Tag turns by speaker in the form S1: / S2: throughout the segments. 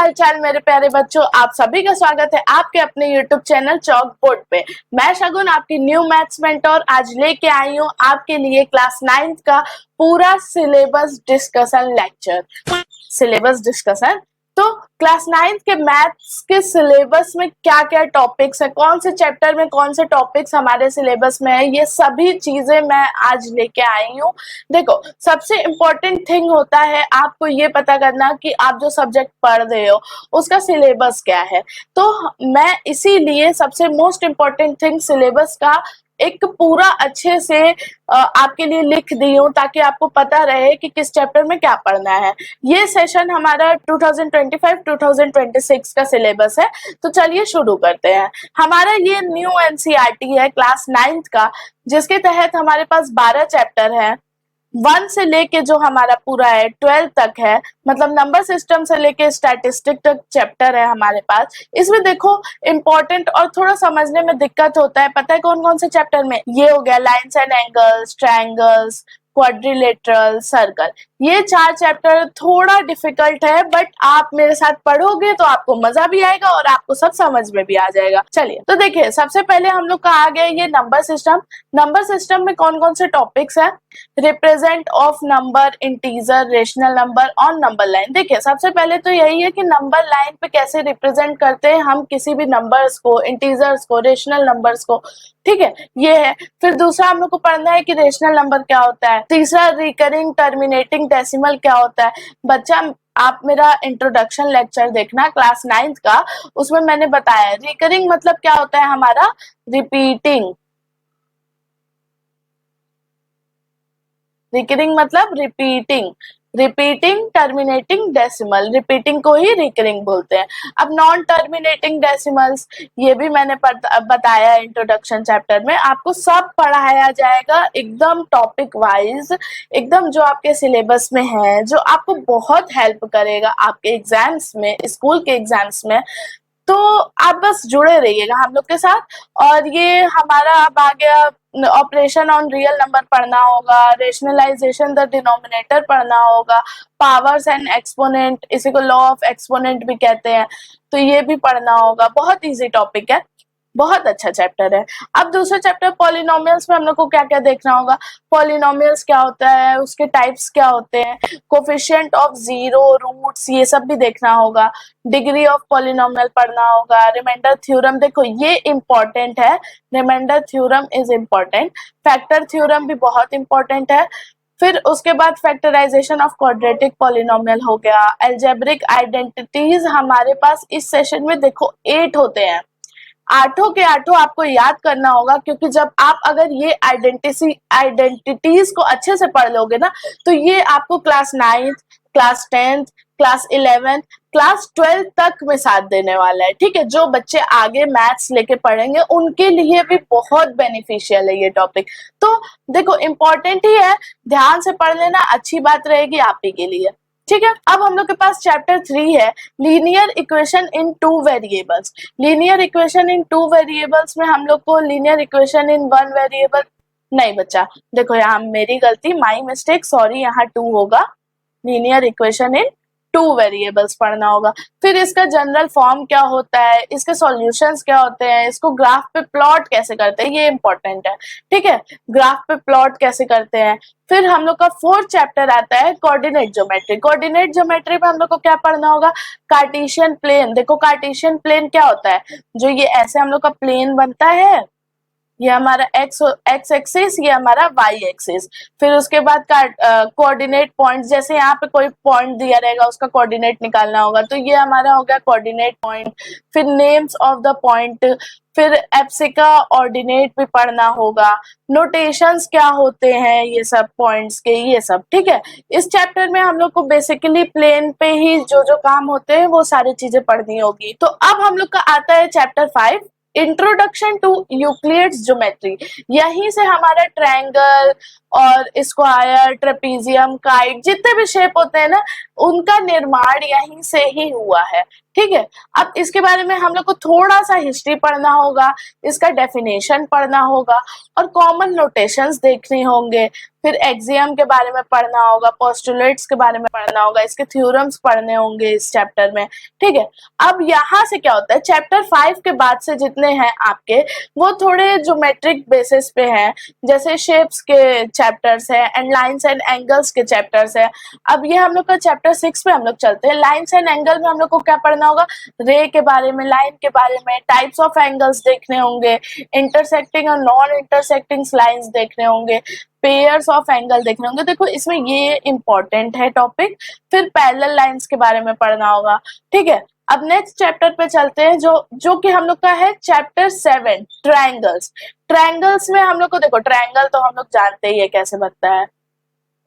S1: हाल चाल मेरे प्यारे बच्चों, आप सभी का स्वागत है आपके अपने YouTube चैनल चॉक बोर्ड पे। मैं शगुन आपकी न्यू मैथ्स मेंटोर आज लेके आई हूँ आपके लिए क्लास 9th का पूरा syllabus discussion lecture. Syllabus discussion तो क्लास 9th के मैथ्स के सिलेबस में क्या क्या टॉपिक्स है, कौन से चैप्टर में कौन से टॉपिक्स हमारे सिलेबस में है, ये सभी चीजें मैं आज लेके आई हूँ। देखो, सबसे इम्पोर्टेंट थिंग होता है आपको ये पता करना कि आप जो सब्जेक्ट पढ़ रहे हो उसका सिलेबस क्या है। तो मैं इसीलिए सबसे मोस्ट इम्पोर्टेंट थिंग सिलेबस का एक पूरा अच्छे से आपके लिए लिख दी हूँ ताकि आपको पता रहे कि किस चैप्टर में क्या पढ़ना है। ये सेशन हमारा 2025-2026 का सिलेबस है। तो चलिए शुरू करते हैं। हमारा ये न्यू एनसीईआरटी है क्लास 9th का, जिसके तहत हमारे पास 12 चैप्टर है। 1 से लेके जो हमारा पूरा है 12 तक है, मतलब नंबर सिस्टम से लेके स्टैटिस्टिक तक चैप्टर है हमारे पास। इसमें देखो इम्पोर्टेंट और थोड़ा समझने में दिक्कत होता है, पता है कौन कौन से चैप्टर में? ये हो गया lines and angles, triangles, quadrilateral, circle. ये 4 चैप्टर थोड़ा डिफिकल्ट है, बट आप मेरे साथ पढ़ोगे तो आपको मजा भी आएगा और आपको सब समझ में भी आ जाएगा। चलिए तो देखिए, सबसे पहले हम लोग का आ गया ये नंबर सिस्टम। नंबर सिस्टम में कौन कौन से टॉपिक्स है? Represent of number, integer, rational number on number line. देखिए, सबसे पहले तो यही है कि नंबर लाइन पे कैसे रिप्रेजेंट करते हैं हम किसी भी नंबर्स को, इंटीजर्स को, रेशनल नंबर्स को। ठीक है, ये है। फिर दूसरा हम लोग को पढ़ना है कि रेशनल नंबर क्या होता है। तीसरा रिकरिंग टर्मिनेटिंग डेसिमल क्या होता है। बच्चा, आप मेरा इंट्रोडक्शन लेक्चर देखना क्लास 9th का, उसमें मैंने बताया रिकरिंग मतलब क्या होता है हमारा, रिपीटिंग। रिकरिंग मतलब repeating, repeating terminating decimal, repeating को ही रिकरिंग बोलते हैं। अब नॉन टर्मिनेटिंग डेसिमल्स, ये भी मैंने बताया इंट्रोडक्शन चैप्टर में। आपको सब पढ़ाया जाएगा एकदम टॉपिक वाइज, एकदम जो आपके सिलेबस में है, जो आपको बहुत हेल्प करेगा आपके एग्जाम्स में, स्कूल के एग्जाम्स में। तो आप बस जुड़े रहिएगा हम लोग के साथ। और ये हमारा अब आ गया ऑपरेशन ऑन रियल नंबर पढ़ना होगा, रेशनलाइजेशन द डिनोमिनेटर पढ़ना होगा, पावर्स एंड एक्सपोनेंट, इसी को लॉ ऑफ एक्सपोनेंट भी कहते हैं, तो ये भी पढ़ना होगा। बहुत इजी टॉपिक है, बहुत अच्छा चैप्टर है। अब दूसरा चैप्टर पॉलिनोमियल्स में हम लोग को क्या क्या देखना होगा। पॉलिनोमियल्स क्या होता है, उसके टाइप्स क्या होते हैं, कोफिशिएंट ऑफ जीरो, रूट्स, ये सब भी देखना होगा। डिग्री ऑफ पॉलिनोमियल पढ़ना होगा। रिमाइंडर थ्योरम, देखो ये इंपॉर्टेंट है, remainder theorem is important. Factor theorem भी बहुत इंपॉर्टेंट है। फिर उसके बाद फैक्टराइजेशन ऑफ क्वाड्रेटिक पॉलिनोमियल हो गया। अलजेब्रिक आइडेंटिटीज हमारे पास इस सेशन में देखो 8 होते हैं। 8 के 8 आपको याद करना होगा, क्योंकि जब आप अगर ये आइडेंटिटीज को अच्छे से पढ़ लोगे ना, तो ये आपको class 9th, class 10th, class 11th, class 12th तक में साथ देने वाला है। ठीक है, जो बच्चे आगे मैथ्स लेके पढ़ेंगे उनके लिए भी बहुत बेनिफिशियल है ये टॉपिक। तो देखो इम्पोर्टेंट ही है, ध्यान से पढ़ लेना, अच्छी बात रहेगी आप ही के लिए। ठीक है, अब हम लोग के पास चैप्टर 3 है, linear equation in 2 variables. Linear equation in 2 variables में हम लोग को लीनियर इक्वेशन इन 1 वेरिएबल नहीं, बच्चा देखो यहाँ मेरी गलती, माई मिस्टेक, सॉरी, यहाँ 2 होगा। लीनियर इक्वेशन इन 2 वेरिएबल्स पढ़ना होगा। फिर इसका जनरल फॉर्म क्या होता है, इसके सॉल्यूशंस क्या होते हैं, इसको ग्राफ पे प्लॉट कैसे करते हैं, ये इंपॉर्टेंट है। ठीक है, ग्राफ पे प्लॉट कैसे करते हैं। फिर हम लोग का 4th चैप्टर आता है कोऑर्डिनेट ज्योमेट्री। कोऑर्डिनेट ज्योमेट्री में हम लोग को क्या पढ़ना होगा, कार्टेशियन प्लेन। देखो कार्टेशियन प्लेन क्या होता है, जो ये ऐसे हम लोग का प्लेन बनता है, ये हमारा एक्स एक्सिस, ये हमारा वाई एक्सिस। फिर उसके बाद कोऑर्डिनेट पॉइंट, जैसे यहाँ पे कोई पॉइंट दिया रहेगा उसका कोऑर्डिनेट निकालना होगा, तो ये हमारा हो गया कोऑर्डिनेट पॉइंट। फिर नेम्स ऑफ द पॉइंट, फिर एप्सिका ऑर्डिनेट भी पढ़ना होगा। नोटेशंस क्या होते हैं ये सब पॉइंट्स के, ये सब। ठीक है, इस चैप्टर में हम लोग को बेसिकली प्लेन पे ही जो जो काम होते हैं वो सारी चीजें पढ़नी होगी। तो अब हम लोग का आता है chapter 5, introduction to Euclid's geometry. यहीं से हमारा ट्रायंगल, और स्क्वायर, ट्रेपीजियम, काइट, जितने भी शेप होते हैं ना, उनका निर्माण यहीं से ही हुआ है। ठीक है, अब इसके बारे में हम लोग को थोड़ा सा हिस्ट्री पढ़ना होगा, इसका डेफिनेशन पढ़ना होगा और कॉमन नोटेशंस देखने होंगे, फिर एक्सियम के बारे में पढ़ना होगा, पोस्टुलेट्स के बारे में पढ़ना होगा, इसके थ्योरम्स पढ़ने होंगे इस चैप्टर में। ठीक है, अब यहाँ से क्या होता है, चैप्टर 5 के बाद से जितने हैं आपके, वो थोड़े ज्योमेट्रिक बेसिस पे हैं, जैसे शेप्स के चैप्टर्स है एंड लाइन्स एंड एंगल्स के चैप्टर्स है। अब ये हम लोग का चैप्टर 6 पे हम लोग चलते हैं। लाइन्स एंड एंगल में हम लोग को क्या पढ़ना होगा, रे के बारे में, लाइन के बारे में, टाइप्स ऑफ एंगल्स देखने होंगे, इंटरसेक्टिंग और नॉन इंटरसेक्टिंग लाइन्स देखने होंगे, पेयर्स ऑफ एंगल देखने होंगे। देखो इसमें ये इंपॉर्टेंट है टॉपिक। फिर पैरेलल लाइंस के बारे में पढ़ना होगा। ठीक है, अब नेक्स्ट चैप्टर पे चलते हैं, जो कि हम लोग का है चैप्टर 7, ट्रायंगल्स। ट्रायंगल्स में हम लोग को, देखो ट्रायंगल तो हम लोग जानते ही है कैसे बनता है,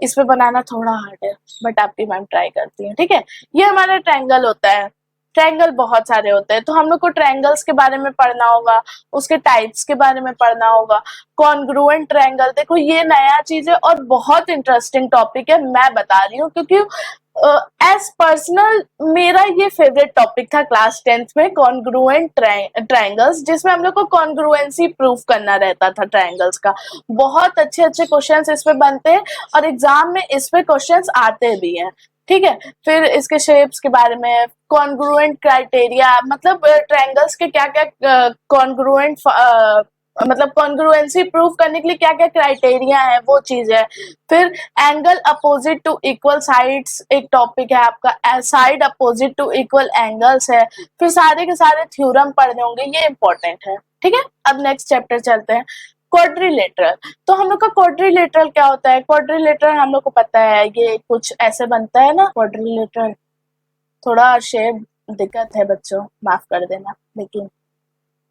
S1: इस पे बनाना थोड़ा हार्ड है बट आपकी मैम ट्राई करती है। ठीक है, ये हमारा ट्रायंगल होता है। ट्रायंगल बहुत सारे होते हैं, तो हम लोग को ट्रायंगल्स के बारे में पढ़ना होगा, उसके टाइप्स के बारे में पढ़ना होगा। कॉन्ग्रुएंट ट्रायंगल, देखो ये नया चीज है और बहुत इंटरेस्टिंग टॉपिक है, मैं बता रही हूँ क्योंकि एज पर्सनल मेरा ये फेवरेट टॉपिक था क्लास 10th में, कॉन्ग्रुएंट ट्रायंगल्स, जिसमें हम लोग को कॉन्ग्रुएंसी प्रूफ करना रहता था ट्रायंगल्स का। बहुत अच्छे अच्छे क्वेश्चंस इस पे बनते हैं और एग्जाम में इस पे क्वेश्चंस आते भी हैं। ठीक है, फिर इसके शेप्स के बारे में, कॉन्ग्रुएंट क्राइटेरिया, मतलब ट्रायंगल्स के क्या क्या कॉन्ग्रुएंट, मतलब कॉन्ग्रुएंसी प्रूफ करने के लिए क्या क्या क्राइटेरिया है, वो चीज है। फिर angle opposite to equal sides एक टॉपिक है आपका, side opposite to equal angles है। फिर सारे के सारे थ्योरम पढ़ने होंगे, ये इंपॉर्टेंट है। ठीक है, अब नेक्स्ट चैप्टर चलते हैं, क्वाड्रिलेटरल। तो हम लोग का क्वाड्रिलेटरल क्या होता है, क्वाड्रिलेटरल हम लोग को पता है ये कुछ ऐसे बनता है ना क्वाड्रिलेटरल। थोड़ा शेप दिक्कत है बच्चों, माफ कर देना, लेकिन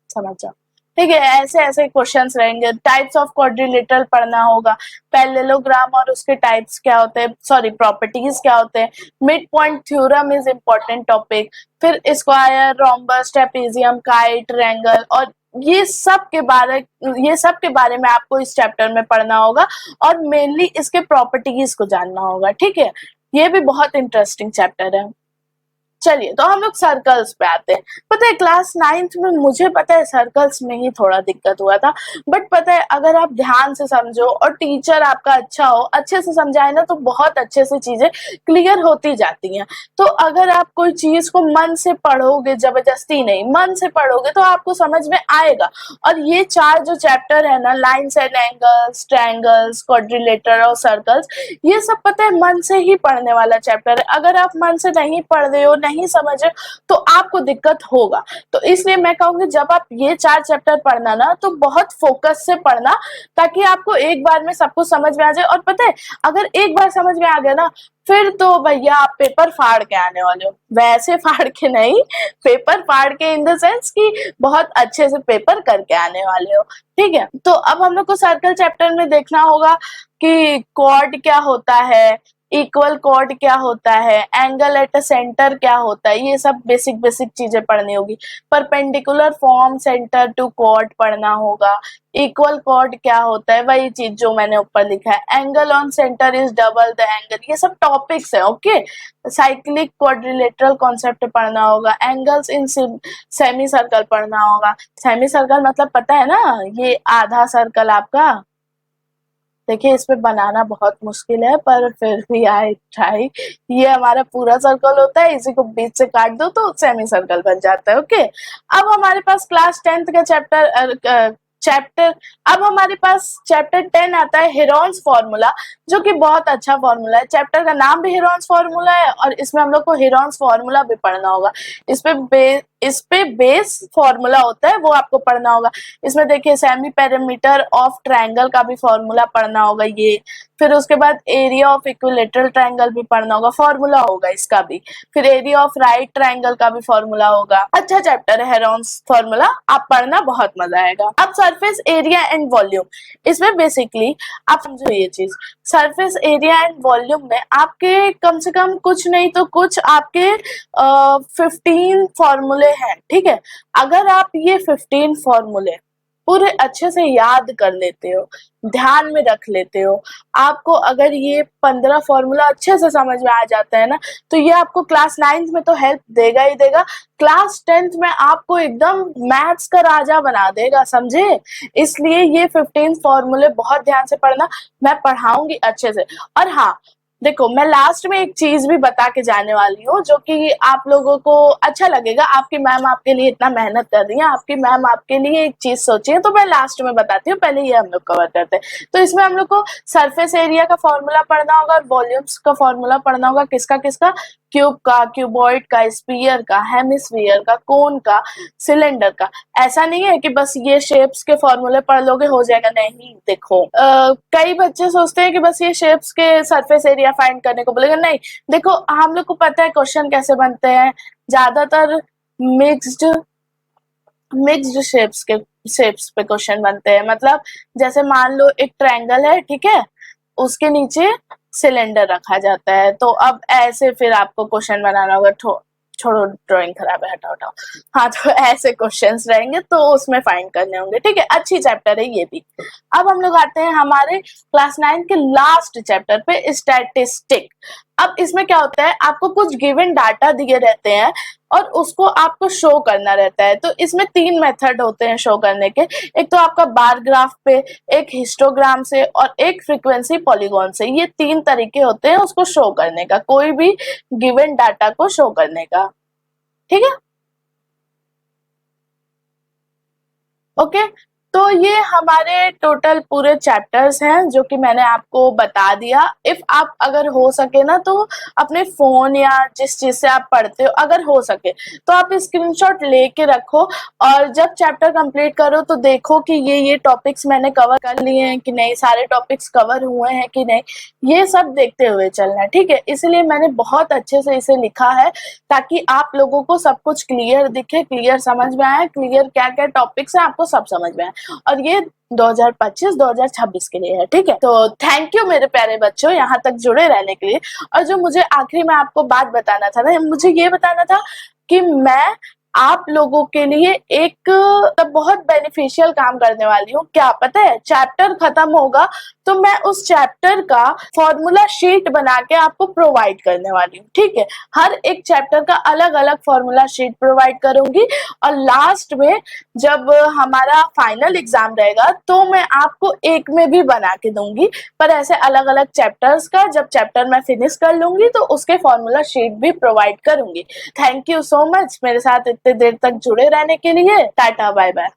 S1: समझ जाओ। ठीक है, ऐसे ऐसे क्वेश्चंस रहेंगे। टाइप्स ऑफ क्वाड्रिलेटरल पढ़ना होगा, पैरेललोग्राम और उसके टाइप्स क्या होते हैं, सॉरी प्रॉपर्टीज क्या होते हैं। Mid point theorem is important topic. फिर square, rhombus, trapezium, kite, triangle, और ये सब के बारे में आपको इस चैप्टर में पढ़ना होगा और मेनली इसके प्रॉपर्टीज को जानना होगा। ठीक है, ये भी बहुत इंटरेस्टिंग चैप्टर है। चलिए, तो हम लोग सर्कल्स पे आते हैं। पता है क्लास 9th में मुझे पता है सर्कल्स में ही थोड़ा दिक्कत हुआ था, बट पता है अगर आप ध्यान से समझो और टीचर आपका अच्छा हो, अच्छे से समझाए ना, तो बहुत अच्छे से चीजें क्लियर होती जाती हैं। तो अगर आप कोई चीज को मन से पढ़ोगे, जबरदस्ती नहीं, मन से पढ़ोगे, तो आपको समझ में आएगा। और ये 4 जो चैप्टर है ना, lines and angles, triangles, quadrilateral और सर्कल्स, ये सब पता है मन से ही पढ़ने वाला चैप्टर है। अगर आप मन से नहीं पढ़ रहे हो, नहीं समझे, तो आपको दिक्कत होगा। तो इसलिए मैं कहूंगी जब आप ये 4 चैप्टर पढ़ना ना, तो बहुत फोकस से पढ़ना, ताकि आपको एक बार में सब कुछ समझ में आ जाए। और पता है अगर एक बार समझ में आ गया ना, फिर तो भैया आप पेपर फाड़ के आने वाले हो। वैसे फाड़ के नहीं, पेपर फाड़ के इन द सेंस कि बहुत अच्छे से पेपर करके आने वाले हो। ठीक है, तो अब हम लोग को सर्कल चैप्टर में देखना होगा कि कॉर्ड क्या होता है, इक्वल कॉर्ड क्या होता है, एंगल एट अ सेंटर क्या होता है, ये सब बेसिक बेसिक चीजें पढ़नी होगी। Perpendicular from centre to chord पढ़ना होगा। इक्वल कॉर्ड क्या होता है, वही चीज जो मैंने ऊपर लिखा है। Angle on centre is double the angle, ये सब टॉपिक्स है। ओके, साइक्लिक क्वाड्रिलेटरल कॉन्सेप्ट पढ़ना होगा। एंगल्स इन सेमी सर्कल पढ़ना होगा। सेमी सर्कल मतलब पता है ना, ये आधा सर्कल आपका। देखिए इस पे बनाना बहुत मुश्किल है, पर फिर भी आई ट्राई। ये हमारा पूरा सर्कल होता है, इसी को बीच से काट दो तो सेमी सर्कल बन जाता है। ओके, अब हमारे पास क्लास 10th का चैप्टर अब हमारे पास चैप्टर 10 आता है, हेरोन्स फॉर्मूला, जो कि बहुत अच्छा फॉर्मूला है। चैप्टर का नाम भी हेरोन्स फॉर्मूला है और इसमें हम लोग को हेरोन्स फॉर्मूला भी पढ़ना होगा। इस पे बेस फॉर्मूला होता है, वो आपको पढ़ना होगा। इसमें देखिए सेमी पेरीमीटर ऑफ ट्रायंगल का भी फॉर्मूला पढ़ना होगा ये। फिर उसके बाद एरिया ऑफ इक्विलेटरल ट्रायंगल भी पढ़ना होगा, फॉर्मूला होगा इसका भी। फिर एरिया ऑफ राइट ट्रायंगल का भी फॉर्मूला होगा। अच्छा चैप्टर है हेरोन्स फॉर्मूला, आप पढ़ना, बहुत मजा आएगा। अब सरफेस एरिया एंड वॉल्यूम, इसमें बेसिकली आप समझो ये चीज, सरफेस एरिया एंड वॉल्यूम में आपके कम से कम कुछ नहीं तो कुछ आपके 15 फॉर्मूले हैं। ठीक है, अगर आप ये 15 फॉर्मूले पूरे अच्छे से याद कर लेते हो, ध्यान में रख लेते हो। आपको अगर ये 15 फॉर्मूला अच्छे से समझ में आ जाता है ना, तो ये आपको क्लास 9th में तो हेल्प देगा ही देगा, क्लास 10th में आपको एकदम मैथ्स का राजा बना देगा, समझे? इसलिए ये 15 फॉर्मूले बहुत ध्यान से पढ़ना, मैं पढ़ाऊंगी अच्छे से। और हाँ, देखो मैं लास्ट में एक चीज भी बता के जाने वाली हूँ जो कि आप लोगों को अच्छा लगेगा। आपकी मैम आपके लिए इतना मेहनत कर रही है, आपकी मैम आपके लिए एक चीज सोची है, तो मैं लास्ट में बताती हूँ, पहले ये हम लोग कवर करते हैं। तो इसमें हम लोग को सरफेस एरिया का फॉर्मूला पढ़ना होगा और वॉल्यूम्स का फॉर्मूला पढ़ना होगा। किसका किसका? क्यूब का, क्यूबॉइड का, स्फीयर का, हेमिस्फीयर का, कोन का, सिलेंडर का। ऐसा नहीं है कि बस ये शेप्स के फॉर्मूले पढ़ लोगे हो जाएगा, नहीं। देखो कई बच्चे सोचते हैं कि बस ये शेप्स के सरफेस एरिया फाइंड करने को बोलेगा, नहीं। देखो हम लोग को पता है क्वेश्चन कैसे बनते हैं, ज्यादातर मिक्स्ड शेप्स पे क्वेश्चन बनते हैं। मतलब जैसे मान लो एक ट्रायंगल है, ठीक है, उसके नीचे सिलेंडर रखा जाता है, तो अब ऐसे फिर आपको क्वेश्चन बनाना होगा। छोड़ो, ड्राइंग खराब है, हटाओ हटाओ। हाँ, तो ऐसे क्वेश्चंस रहेंगे तो उसमें फाइंड करने होंगे, ठीक है। अच्छी चैप्टर है ये भी। अब हम लोग आते हैं हमारे क्लास 9 के लास्ट चैप्टर पे, स्टैटिस्टिक। अब इसमें क्या होता है, आपको कुछ गिवन डाटा दिए रहते हैं और उसको आपको शो करना रहता है। तो इसमें 3 मेथड होते हैं शो करने के। एक तो आपका बार ग्राफ पे, एक हिस्टोग्राम से और एक फ्रीक्वेंसी पॉलीगॉन से। ये 3 तरीके होते हैं उसको शो करने का, कोई भी गिवन डाटा को शो करने का, ठीक है। ओके, तो ये हमारे टोटल पूरे चैप्टर्स हैं जो कि मैंने आपको बता दिया। इफ आप अगर हो सके ना तो अपने फोन या जिस चीज से आप पढ़ते हो, अगर हो सके तो आप स्क्रीनशॉट लेके रखो, और जब चैप्टर कंप्लीट करो तो देखो कि ये टॉपिक्स मैंने कवर कर लिए हैं कि नहीं, सारे टॉपिक्स कवर हुए हैं कि नहीं, ये सब देखते हुए चलना है, ठीक है। इसलिए मैंने बहुत अच्छे से इसे लिखा है ताकि आप लोगों को सब कुछ क्लियर दिखे, क्लियर समझ में आए, क्लियर क्या क्या टॉपिक्स है आपको सब समझ में आए। और ये 2025-2026 के लिए है, ठीक है। तो थैंक यू मेरे प्यारे बच्चों यहाँ तक जुड़े रहने के लिए। और जो मुझे आखिरी में आपको बात बताना था ना, मुझे ये बताना था कि मैं आप लोगों के लिए एक बहुत बेनिफिशियल काम करने वाली हूँ। क्या पता है, चैप्टर खत्म होगा तो मैं उस चैप्टर का फॉर्मूला शीट बना के आपको प्रोवाइड करने वाली हूँ, ठीक है। हर एक चैप्टर का अलग अलग फॉर्मूला शीट प्रोवाइड करूंगी, और लास्ट में जब हमारा फाइनल एग्जाम रहेगा तो मैं आपको एक में भी बना के दूंगी, पर ऐसे अलग अलग चैप्टर्स का जब चैप्टर मैं फिनिश कर लूंगी तो उसके फॉर्मूला शीट भी प्रोवाइड करूंगी। थैंक यू सो मच मेरे साथ इतने देर तक जुड़े रहने के लिए। Tata, bye bye.